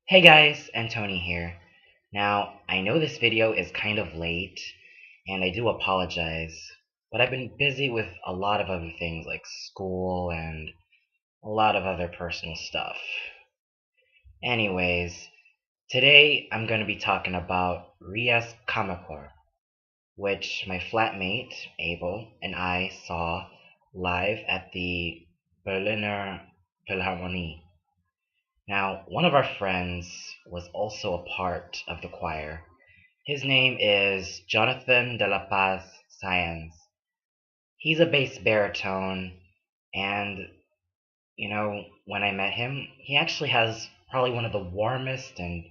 Hey guys, Tony here. Now, I know this video is kind of late, and I do apologize, but I've been busy with a lot of other things like school and a lot of other personal stuff. Anyways, today I'm going to be talking about RIAS Kammerchor, which my flatmate, Abel, and I saw live at the Berliner Philharmonie. Now, one of our friends was also a part of the choir. His name is Jonathan de la Paz Sáenz. He's a bass baritone, and when I met him, he actually has probably one of the warmest and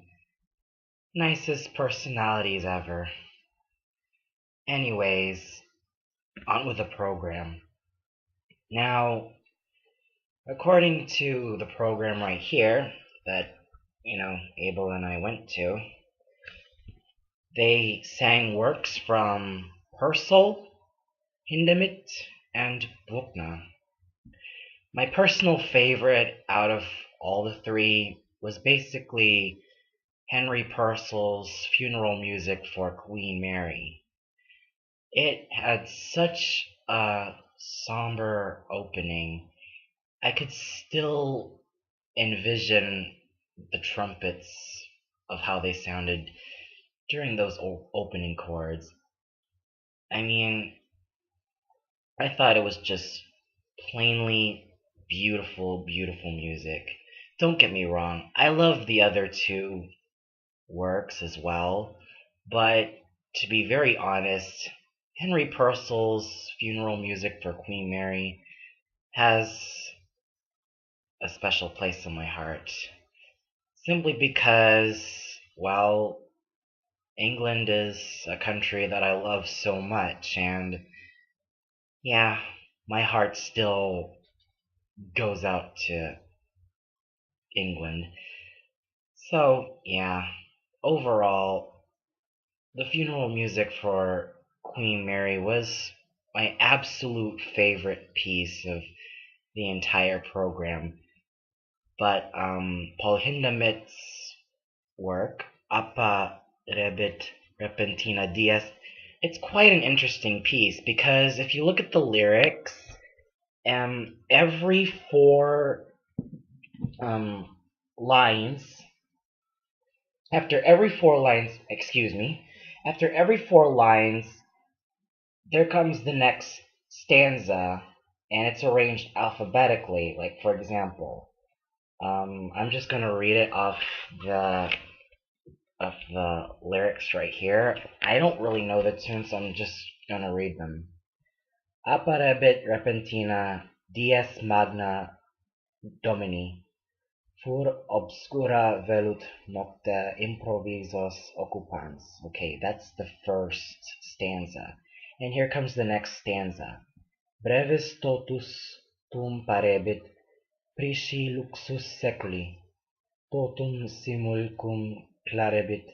nicest personalities ever. Anyways, on with the program. Now, according to the program right here that, Abel and I went to, they sang works from Purcell, Hindemith, and Bruckner. My personal favorite out of all the three was basically Henry Purcell's funeral music for Queen Mary. It had such a somber opening. I could still envision the trumpets of how they sounded during those opening chords. I mean, I thought it was just plainly beautiful, beautiful music. Don't get me wrong, I love the other two works as well, but to be very honest, Henry Purcell's funeral music for Queen Mary has a special place in my heart. Simply because, well, England is a country that I love so much, and yeah, my heart still goes out to England. So, yeah, overall, the funeral music for Queen Mary was my absolute favorite piece of the entire program. But Paul Hindemith's work, Appa Rebit Repentina Dies, it's quite an interesting piece because if you look at the lyrics, every four lines, after every four lines, after every four lines, there comes the next stanza, and it's arranged alphabetically. Like, for example, I'm just gonna read it off the lyrics right here. I don't really know the tune, so I'm just gonna read them. Apparebit repentina dies magna domini, fur obscura velut nocte improvisos occupans. Okay, that's the first stanza. And here comes the next stanza. Brevis totus tum parebit, prisci luxus seculi, totum simulcum clarebit,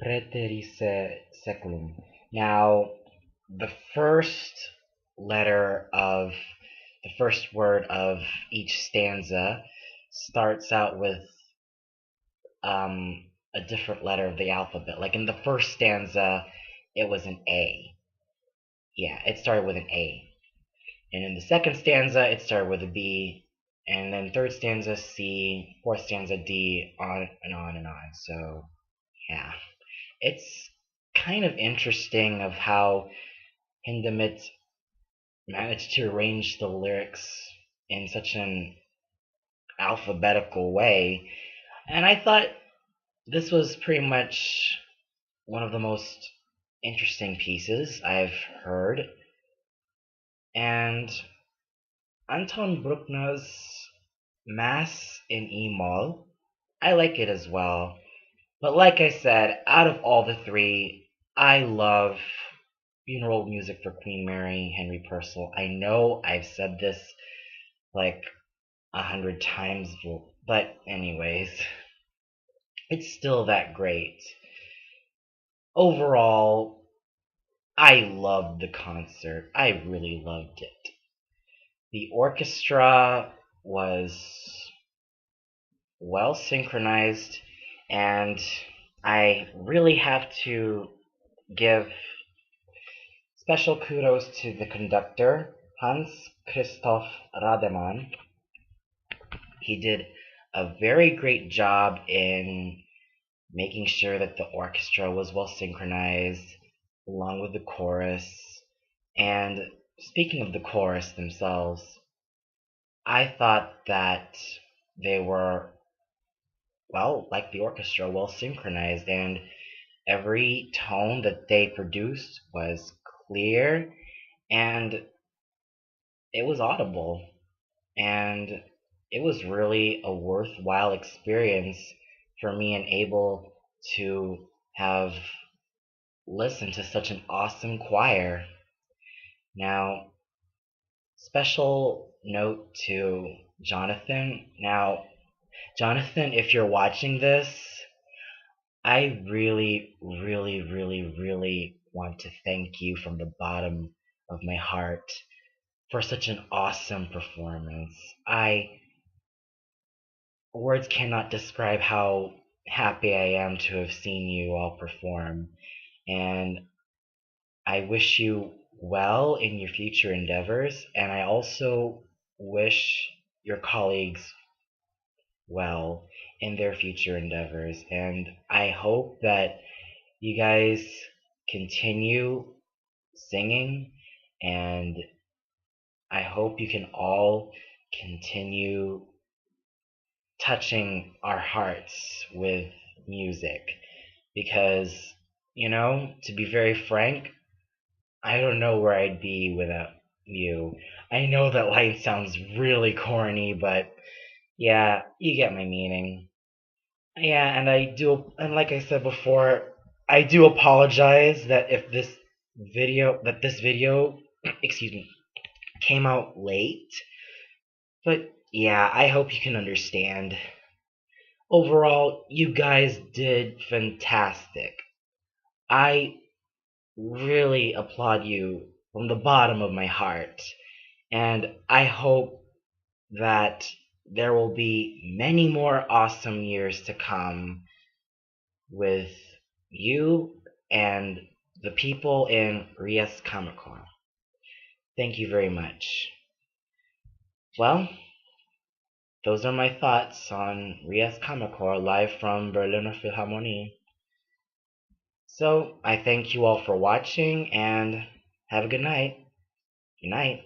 praeterise seculum. Now, the first letter of the first word of each stanza starts out with a different letter of the alphabet. Like in the first stanza, it was an A. Yeah, it started with an A. And in the second stanza, it started with a B. And then third stanza, C. Fourth stanza, D. On and on and on. So, yeah. It's kind of interesting of how Hindemith managed to arrange the lyrics in such an alphabetical way. And I thought this was pretty much one of the most interesting pieces I've heard. And Anton Bruckner's Mass in E-moll, I like it as well. But like I said, out of all the three, I love funeral music for Queen Mary, Henry Purcell. I know I've said this like 100 times, but anyways, it's still that great. Overall, I loved the concert. I really loved it. The orchestra was well synchronized, and I really have to give special kudos to the conductor, Hans Christoph Rademann. He did a very great job in making sure that the orchestra was well synchronized, along with the chorus. And speaking of the chorus themselves, I thought that they were, well, like the orchestra, well synchronized, and every tone that they produced was clear and it was audible. And it was really a worthwhile experience for me and able to have listened to such an awesome choir. Now, special note to Jonathan. Now, Jonathan, if you're watching this, I really, really, really, really want to thank you from the bottom of my heart for such an awesome performance. Words cannot describe how happy I am to have seen you all perform, and I wish you well in your future endeavors, and I also wish your colleagues well in their future endeavors, and I hope that you guys continue singing, and I hope you can all continue touching our hearts with music because, to be very frank, I don't know where I'd be without you. I know that line sounds really corny, but yeah, you get my meaning. Yeah, and and like I said before, I do apologize that if this video, excuse me, came out late. But yeah, I hope you can understand. Overall, you guys did fantastic. I really applaud you from the bottom of my heart. And I hope that there will be many more awesome years to come with you and the people in RIAS Kamakura. Thank you very much. Well, those are my thoughts on RIAS Kamakura live from Berliner Philharmonie. So I thank you all for watching and have a good night. Good night.